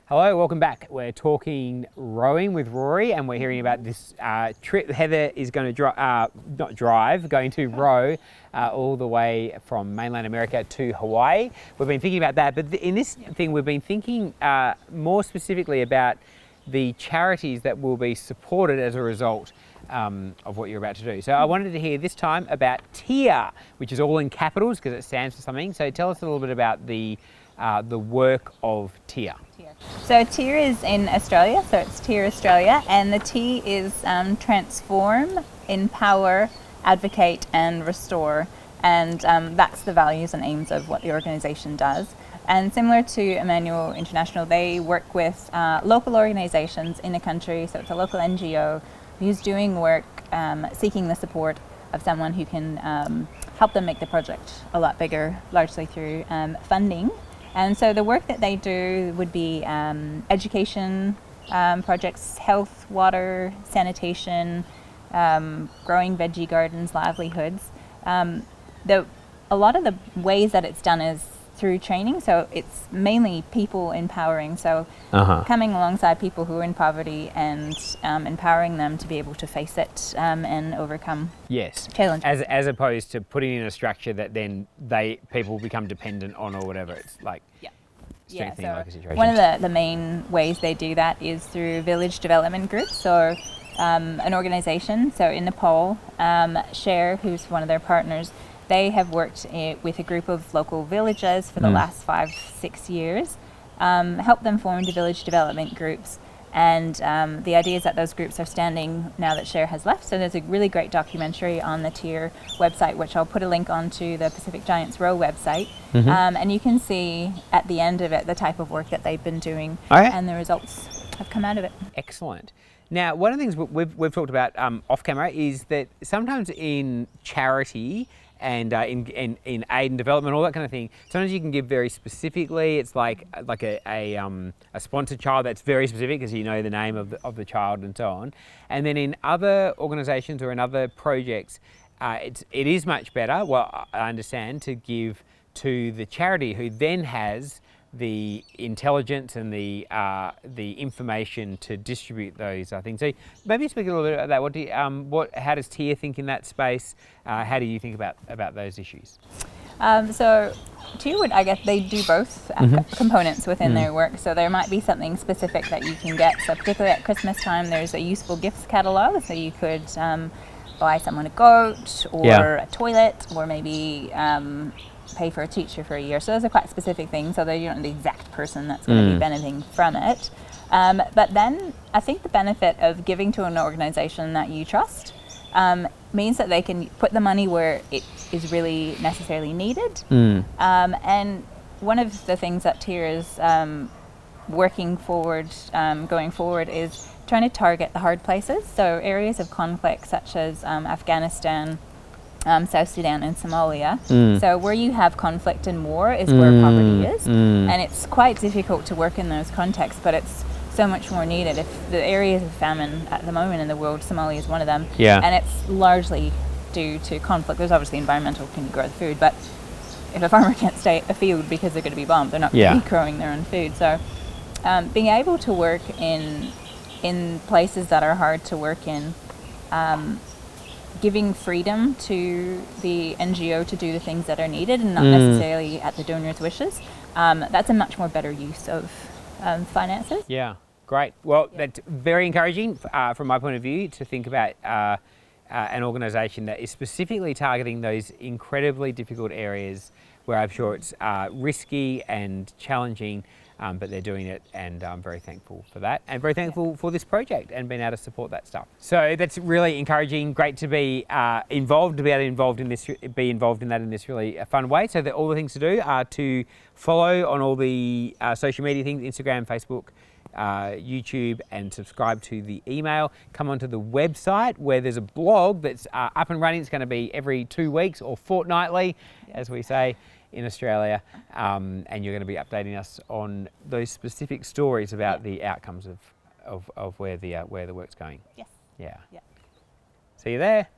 Hello, welcome back. We're talking rowing with Rory, and we're hearing about this trip. Heather is going to going to row all the way from mainland America to Hawaii. We've been thinking about that, but in this thing we've been thinking more specifically about the charities that will be supported as a result of what you're about to do. So I wanted to hear this time about TIA, which is all in capitals because it stands for something. So tell us a little bit about the work of TIA. So TIA is in Australia, so it's TIA Australia, and the T is transform, empower, advocate and restore, and that's the values and aims of what the organisation does. And similar to Emmanuel International, they work with local organisations in a country, so it's a local NGO who's doing work seeking the support of someone who can help them make the project a lot bigger, largely through funding. And so the work that they do would be education projects, health, water, sanitation, growing veggie gardens, livelihoods. A lot of the ways that it's done is through training, so it's mainly people empowering, so coming alongside people who are in poverty and empowering them to be able to face it and overcome challenges. As opposed to putting in a structure that then people become dependent on or whatever. It's like strengthening like a situation. One of the main ways they do that is through village development groups, or an organisation. So in Nepal, Share, who's one of their partners, they have worked with a group of local villages for the last 5-6 years, helped them form the village development groups, and the idea is that those groups are standing now that Share has left. So there's a really great documentary on the TIA website, which I'll put a link onto the Pacific Giants Row website, and you can see at the end of it the type of work that they've been doing and the results have come out of it. Excellent. Now, one of the things we've talked about off camera is that sometimes in charity and in aid and development, all that kind of thing, sometimes you can give very specifically. It's like a sponsored child that's very specific because you know the name of the child and so on. And then in other organisations or in other projects, it is much better, well, I understand, to give to the charity who then has the intelligence and the information to distribute those things. So maybe speak a little bit about that. How does TIA think in that space? How do you think about those issues? So TIA would, I guess, they do both components within their work. So there might be something specific that you can get. So particularly at Christmas time, there's a useful gifts catalogue. So you could buy someone a goat or a toilet, or maybe pay for a teacher for a year. So those are quite specific things, although you're not the exact person that's going to be benefiting from it. But then I think the benefit of giving to an organisation that you trust means that they can put the money where it is really necessarily needed. And one of the things that TIA is working forward, going forward, is trying to target the hard places. So areas of conflict such as Afghanistan, South Sudan and Somalia. So where you have conflict and war is where poverty is. And it's quite difficult to work in those contexts, but it's so much more needed. If the areas of famine at the moment in the world, Somalia is one of them, and it's largely due to conflict. There's obviously environmental, can you grow the food, but if a farmer can't stay at a field because they're going to be bombed, they're not going to be growing their own food. So being able to work in places that are hard to work in, giving freedom to the NGO to do the things that are needed and not necessarily at the donor's wishes, that's a much more better use of finances. Yeah, great. Well, that's very encouraging from my point of view to think about an organisation that is specifically targeting those incredibly difficult areas where I'm sure it's risky and challenging, but they're doing it, and I'm very thankful for that, and very thankful for this project and being able to support that stuff. So that's really encouraging. Great to be involved, to be able to be involved in that in this really fun way. So that all the things to do are to follow on all the social media things: Instagram, Facebook, YouTube, and subscribe to the email. Come onto the website where there's a blog that's up and running. It's going to be every 2 weeks or fortnightly, as we say in Australia, and you're going to be updating us on those specific stories about the outcomes of where the work's going. Yes. Yeah. See you there.